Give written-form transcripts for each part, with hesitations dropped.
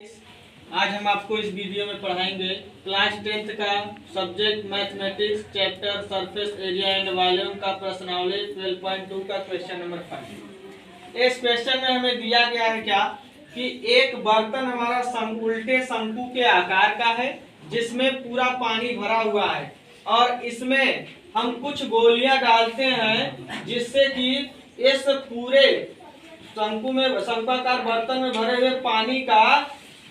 आज हम आपको इस वीडियो में पढ़ाएंगे क्लास 10th का subject mathematics chapter surface area and volume का प्रश्नावली 12.2 का क्वेश्चन नंबर 5। इस क्वेश्चन में हमें दिया गया है क्या कि एक बर्तन हमारा उल्टे शंकु के आकार का है जिसमें पूरा पानी भरा हुआ है और इसमें हम कुछ गोलियां डालते हैं जिससे कि इस पूरे शंक्वाकार बर्तन में भरे हुए पानी का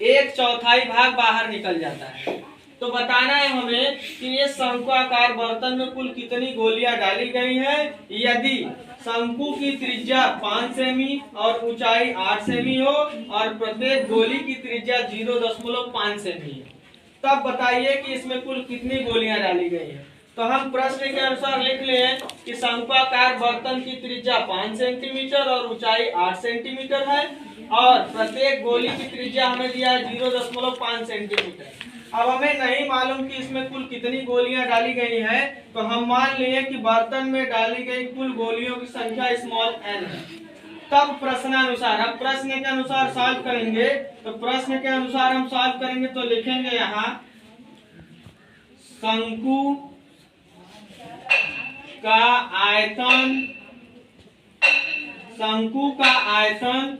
1/4 भाग बाहर निकल जाता है। तो बताना है हमें कि ये शंक्वाकार बर्तन में कुल कितनी गोलियां डाली गई हैं। यदि शंकु की त्रिज्या 5 सेमी और ऊंचाई 8 सेमी हो और प्रत्येक गोली की त्रिज्या 0.5 सेमी है, तब बताइए कि इसमें कुल कितनी गोलियां डाली गई हैं। तो हम प्रश्न के अनुसार लिख लें कि शंक्वाकार बर्तन की त्रिज्या 5 सेंटीमीटर और ऊंचाई 8 सेंटीमीटर है और प्रत्येक गोली की त्रिज्या हमें दिया है 0.5 सेंटीमीटर। अब हमें नहीं मालूम कि इसमें कुल कितनी गोलियां डाली गई हैं, तो हम मान लिए कि बर्तन में डाली गई कुल गोलियों की संख्या स्मॉल n है। तब प्रश्नानुसार, अब प्रश्न के अनुसार सॉल्व करेंगे। तो प्रश्न के अनुसार हम सॉल्व करेंगे तो लिखेंगे यहाँ शंकु का आयतन, शंकु का आयतन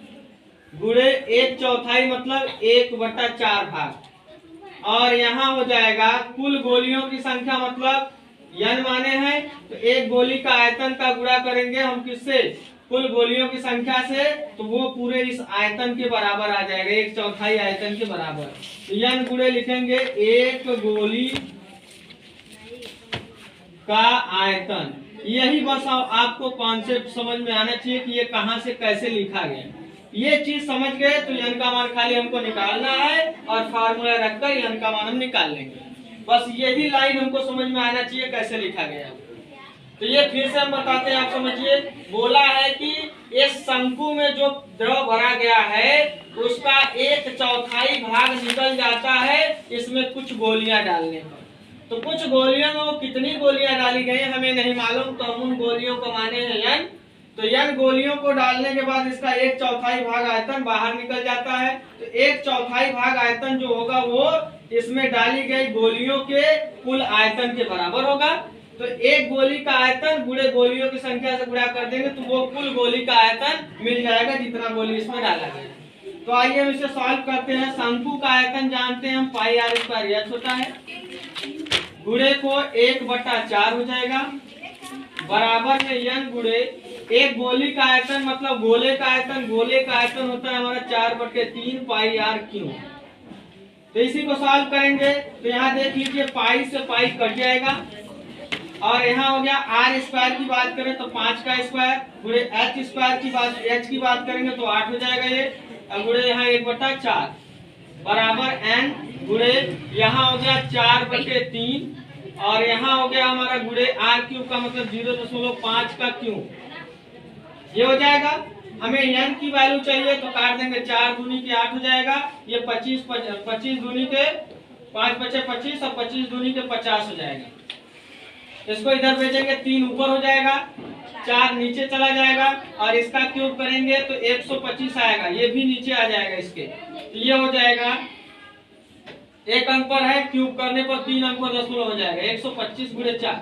गुणे 1/4 मतलब 1/4 भाग और यहाँ हो जाएगा कुल गोलियों की संख्या मतलब n माने हैं तो एक गोली का आयतन का गुणा करेंगे हम किससे, कुल गोलियों की संख्या से, तो वो पूरे इस आयतन के बराबर आ जाएगा, 1/4 आयतन के बराबर। तो n गुणे लिखेंगे एक गोली का आयतन। यही बस आपको कॉन्सेप्ट समझ में आना चाहिए कि ये कहां से कैसे लिखा गया। ये चीज समझ गए तो n का मान खाली हमको निकालना है और फार्मूला रखकर n का मान हम निकाल लेंगे। बस यही लाइन हमको समझ में आना चाहिए कैसे लिखा गया। तो ये फिर से हम बताते हैं, आप समझिए। बोला है कि इस शंकु में जो द्रव भरा गया है उसका 1/4 भाग निकल जाता है इसमें कुछ गोलियां डालने पर। तो कुछ गोलियों में वो कितनी गोलियां डाली गई हमें नहीं मालूम, तो हम उन गोलियों को माने हैं n। तो n गोलियों को डालने के बाद इसका 1/4 भाग आयतन बाहर निकल जाता है। तो 1/4 भाग आयतन जो होगा वो इसमें डाली गई गोलियों के कुल आयतन के बराबर होगा। तो एक गोली का आयतन गुणे गोलियों की संख्या से गुणा कर देंगे तो वो कुल गोली का आयतन मिल जाएगा जितना गोली इसमें डाला गया। तो आइए हम इसे सॉल्व करते हैं। शंकु का आयतन जानते हैं हम πr² h होता है, गुणे को 1/4 हो जाएगा बराबर में n गुणे एक गोली का आयतन मतलब गोले का आयतन, गोले का आयतन होता है हमारा 4/3 πr³। तो इसी को सॉल्व करेंगे तो यहाँ देख लीजिए पाई से पाई कट जाएगा और यहाँ हो गया r² की बात करें तो 5 का स्क्वायर गुणे h की बात करेंगे तो 8 हो जाएगा ये, गुणे यहाँ 1/4 बराबर n गुणे यहाँ हो गया 4/3 और यहाँ हो गया हमारा गुणे r³ का मतलब 0.5 का क्यूब। ये हो जाएगा। हमें n की वैल्यू चाहिए तो काट देंगे 4 दूनी के 8 हो जाएगा, ये 25 दूनी के 5 बचे 25 और 25 दूनी के 50 हो जाएगा। इसको इधर भेजेंगे 3 ऊपर हो जाएगा, 4 नीचे चला जाएगा और इसका क्यूब करेंगे तो 125 आएगा, ये भी नीचे आ जाएगा इसके। तो ये हो जाएगा एक अंक पर है, क्यूब करने पर 3 अंक पर दशमलव हो जाएगा, 125 गुणे 4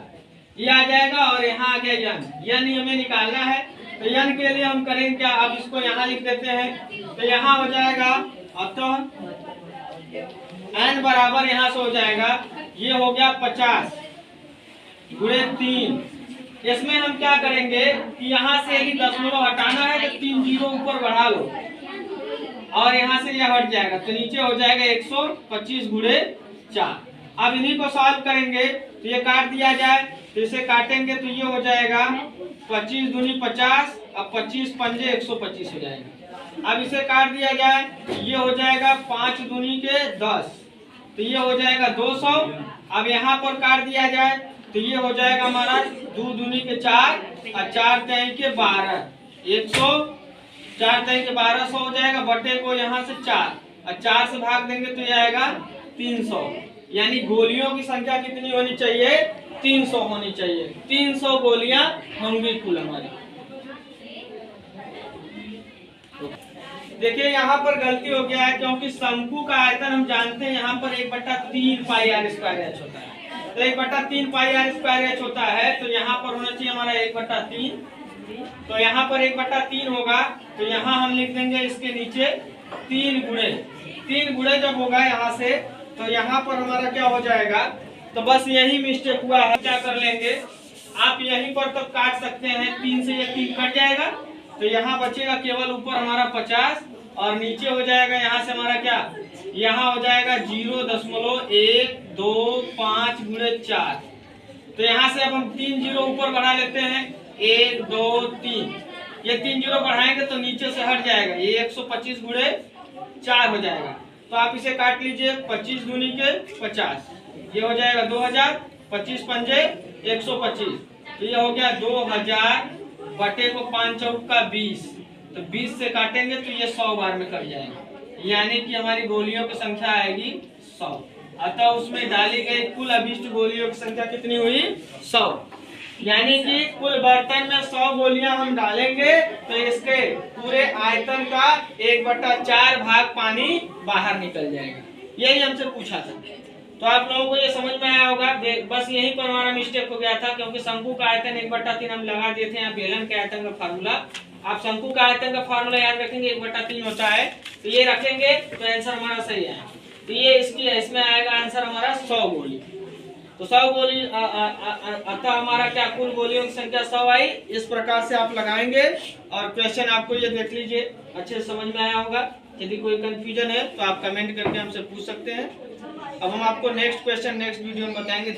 ये आ जाएगा। और यहाँ आ गया n हमें निकालना है। तो n के लिए हम करेंगे क्या, अब इसको यहाँ लिख देते हैं। तो यहाँ हो जाएगा अतः n बराबर यहाँ से हो जाएगा, ये हो गया 50 गुणे 3। इसमें हम क्या करेंगे कि यहाँ से यदि दशमलव हटाना है तो 3 जीरो ऊपर बढ़ा लो और यहाँ से यह हट जाएगा तो नीचे हो जाएगा 125 गुणे 4। अब इन्हीं को सॉल्व करेंगे तो ये काट दिया जाए, तो इसे काटेंगे तो ये हो जाएगा 25 दूनी 50 अब 25 पंजे 125 हो जाएगा। अब इसे काट दिया जाए तो ये हो जाएगा 5 दूनी के 10 तो ये हो जाएगा 200। अब यहाँ पर काट दिया जाए तो ये हो जाएगा हमारा 2 दूनी के 4 और 4 3 के 12 100, 4 3 के 1200 हो जाएगा, बटे को यहाँ से 4 और 4 से भाग देंगे तो ये आएगा 300। यानी गोलियों की संख्या कितनी होनी चाहिए, 300 होनी चाहिए। 300 गोलियां होंगी कुल हमारी। देखिए यहाँ पर गलती हो गया है, क्योंकि शंकु का आयतन हम जानते हैं यहाँ पर 1/3 पाई आर स्क्वायर एच होता है। तो 1/3 पाई आर स्क्वायर एच होता है, तो यहाँ पर होना चाहिए हमारा 1/3। तो यहाँ पर 1/3 होगा, तो यहाँ हम लिख देंगे इसके नीचे 3 गुणे जब होगा यहाँ से, तो यहाँ पर हमारा क्या हो जाएगा। तो बस यही मिस्टेक हुआ है। क्या कर लेंगे, आप यहीं पर तब काट सकते हैं, 3 से ये 3 कट जाएगा, तो यहाँ बचेगा केवल ऊपर हमारा 50 और नीचे हो जाएगा यहाँ से हमारा क्या, यहाँ हो जाएगा 0.125 गुणे 4। तो यहाँ से अब हम 3 जीरो ऊपर बढ़ा लेते हैं, 1 2 3, ये 3 जीरो बढ़ाएंगे तो नीचे से हट जाएगा, ये 125 गुणे 4 हो जाएगा। तो आप इसे काट लीजिए, 25 दूनी के 50, ये हो जाएगा 2000, 25 पंजे 125, तो ये हो गया 2000 बटे को 5 चौक का 20, तो 20 से काटेंगे तो ये 100 बार में कट जाएगा, यानी कि हमारी गोलियों की संख्या आएगी 100। अतः उसमें डाली गई कुल अभिष्ट गोलियों की संख्या कितनी हुई, 100। यानी कि कुल बर्तन में 100 गोलियां हम डालेंगे तो इसके पूरे आयतन का 1/4 भाग पानी बाहर निकल जाएगा। यही हमसे पूछा था, तो आप लोगों को ये समझ में आया होगा। बस यहीं पर हमारा मिस्टेक हो गया था, क्योंकि शंकु का आयतन 1/3 हम लगा दिए थे यहाँ बेलन के आयतन का फार्मूला। आप शंकु का आयतन का फार्मूला याद रखेंगे, 1/3 होता है, तो ये रखेंगे तो आंसर हमारा सही है। तो ये इसमें आएगा आंसर हमारा 100 गोली। तो 100 गोली अतः हमारा क्या कुल गोलियों की संख्या 100 आई। इस प्रकार से आप लगाएंगे और क्वेश्चन आपको ये देख लीजिए, अच्छे से समझ में आया होगा। यदि कोई कंफ्यूजन है तो आप कमेंट करके हमसे पूछ सकते हैं। अब हम आपको नेक्स्ट क्वेश्चन नेक्स्ट वीडियो में बताएंगे।